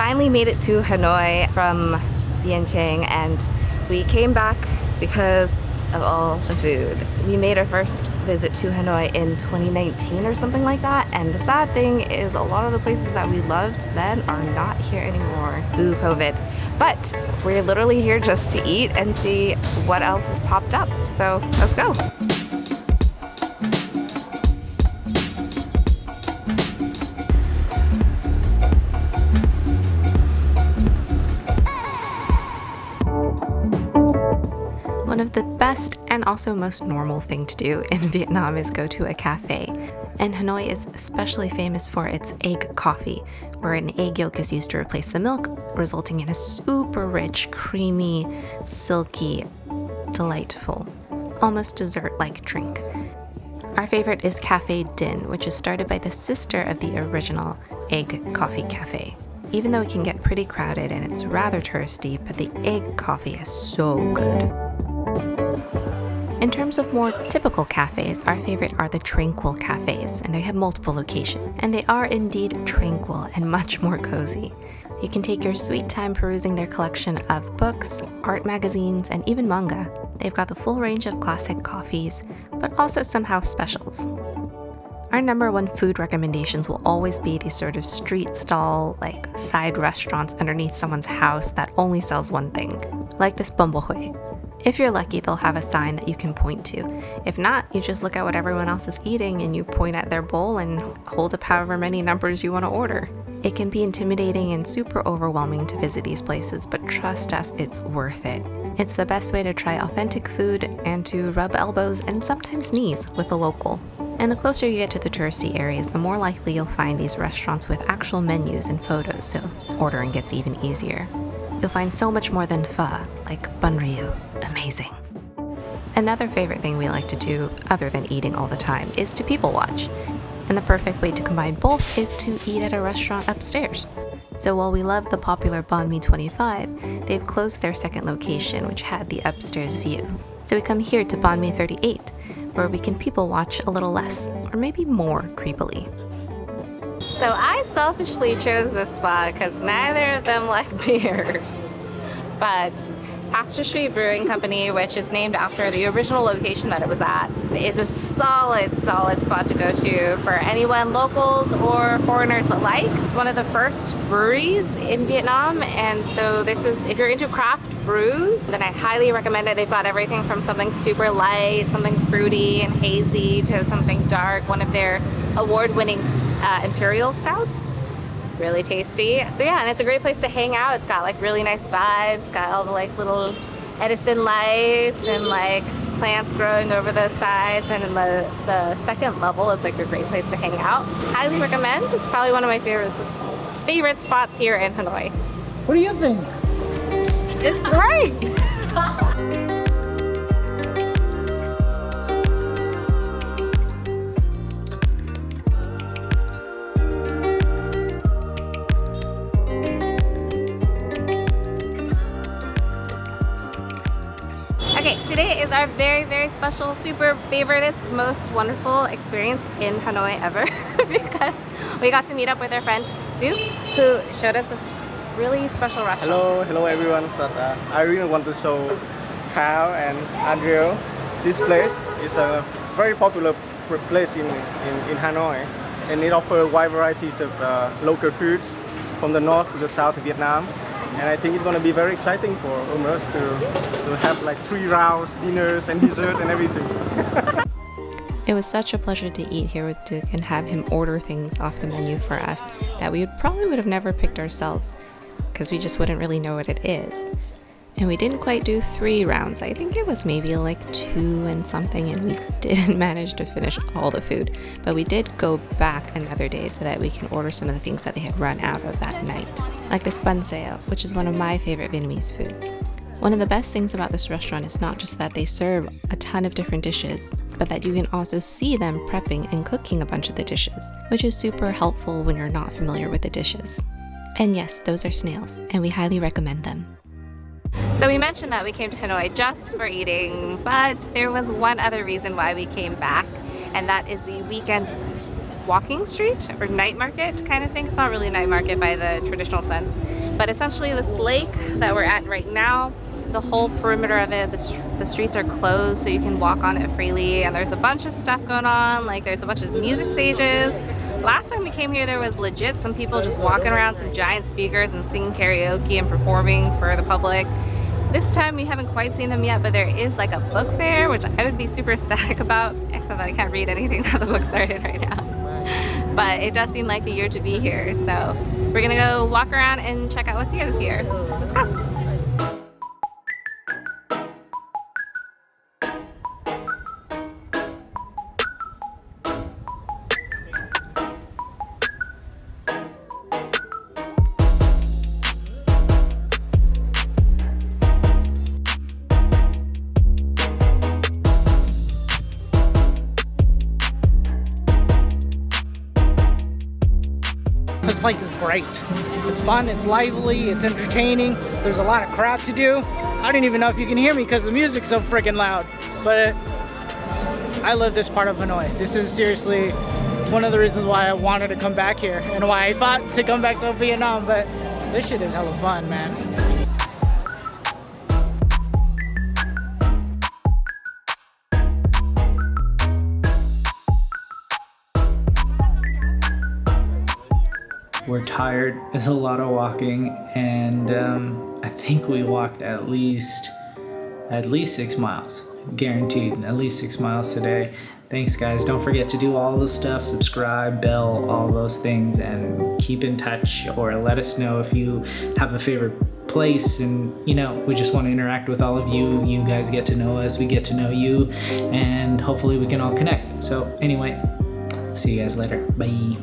finally made it to Hanoi from Vientiane, and we came back because of all the food. We made our first visit to Hanoi in 2019 or something like that, and the sad thing is a lot of the places that we loved then are not here anymore. Boo COVID. But we're literally here just to eat and see what else has popped up. So let's go. One of the best and also most normal thing to do in Vietnam is go to a cafe. And Hanoi is especially famous for its egg coffee, where an egg yolk is used to replace the milk, resulting in a super rich, creamy, silky, delightful, almost dessert-like drink. Our favorite is Cafe Din, which is started by the sister of the original egg coffee cafe. Even though it can get pretty crowded and it's rather touristy, but the egg coffee is so good. In terms of more typical cafes, our favorite are the Tranquil Cafes, and they have multiple locations. And they are indeed tranquil and much more cozy. You can take your sweet time perusing their collection of books, art magazines, and even manga. They've got the full range of classic coffees, but also some house specials. Our number one food recommendations will always be these sort of street stall, like side restaurants underneath someone's house that only sells one thing, like this Bumblehue. If you're lucky, they'll have a sign that you can point to. If not, you just look at what everyone else is eating and you point at their bowl and hold up however many numbers you want to order. It can be intimidating and super overwhelming to visit these places, but trust us, it's worth it. It's the best way to try authentic food and to rub elbows and sometimes knees with a local. And the closer you get to the touristy areas, the more likely you'll find these restaurants with actual menus and photos, so ordering gets even easier. You'll find so much more than pho, like bun ryu. Amazing. Another favorite thing we like to do, other than eating all the time, is to people watch. And the perfect way to combine both is to eat at a restaurant upstairs. So while we love the popular Banh Mi 25, they've closed their second location, which had the upstairs view. So we come here to Banh Mi 38, where we can people watch a little less, or maybe more creepily. So I selfishly chose this spot because neither of them like beer. But Astor Street Brewing Company, which is named after the original location that it was at, is a solid spot to go to for anyone, locals or foreigners alike. It's one of the first breweries in Vietnam, and so this is, if you're into craft brews, then I highly recommend it. They've got everything from something super light, something fruity and hazy, to something dark. One of their award-winning imperial stouts. Really tasty. So yeah, and it's a great place to hang out. It's got like really nice vibes, got all the like little Edison lights and like plants growing over the sides, and then the second level is like a great place to hang out. Highly recommend. It's probably one of my favorite spots here in Hanoi. What do you think? It's great! Okay, today is our very special, super favoriteest, most wonderful experience in Hanoi ever because we got to meet up with our friend Duke, who showed us this really special restaurant. Hello everyone. So, I really want to show Kyle and Adriel. This place is a very popular place in Hanoi, and it offers wide varieties of local foods from the north to the south of Vietnam. And I think it's going to be very exciting for us to have like 3 rounds, dinners and dessert and everything. It was such a pleasure to eat here with Duke and have him order things off the menu for us that we probably would have never picked ourselves because we just wouldn't really know what it is. And we didn't quite do 3 rounds. I think it was maybe like 2 and something, and we didn't manage to finish all the food. But we did go back another day so that we can order some of the things that they had run out of that night. Like this bun sao, which is one of my favorite Vietnamese foods. One of the best things about this restaurant is not just that they serve a ton of different dishes, but that you can also see them prepping and cooking a bunch of the dishes, which is super helpful when you're not familiar with the dishes. And yes, those are snails, and we highly recommend them. So we mentioned that we came to Hanoi just for eating, but there was one other reason why we came back, and that is the weekend walking street or night market kind of thing. It's not really a night market by the traditional sense, but essentially this lake that we're at right now, the whole perimeter of it, the streets are closed so you can walk on it freely, and there's a bunch of stuff going on. Like there's a bunch of music stages. Last time we came here there was legit some people just walking around some giant speakers and singing karaoke and performing for the public. This time we haven't quite seen them yet, but there is like a book fair, which I would be super ecstatic about, except that I can't read anything that the book started right now. But it does seem like the year to be here, so we're gonna go walk around and check out what's here this year. Let's go. This place is great. It's fun, it's lively, it's entertaining. There's a lot of crap to do. I don't even know if you can hear me because the music's so freaking loud. But I love this part of Hanoi. This is seriously one of the reasons why I wanted to come back here and why I thought to come back to Vietnam. But this shit is hella fun, man. We're tired, it's a lot of walking, and I think we walked at least 6 miles. Guaranteed, at least 6 miles today. Thanks guys, don't forget to do all the stuff, subscribe, bell, all those things, and keep in touch, or let us know if you have a favorite place, and you know, we just want to interact with all of you. You guys get to know us, we get to know you, and hopefully we can all connect. So anyway, see you guys later, bye.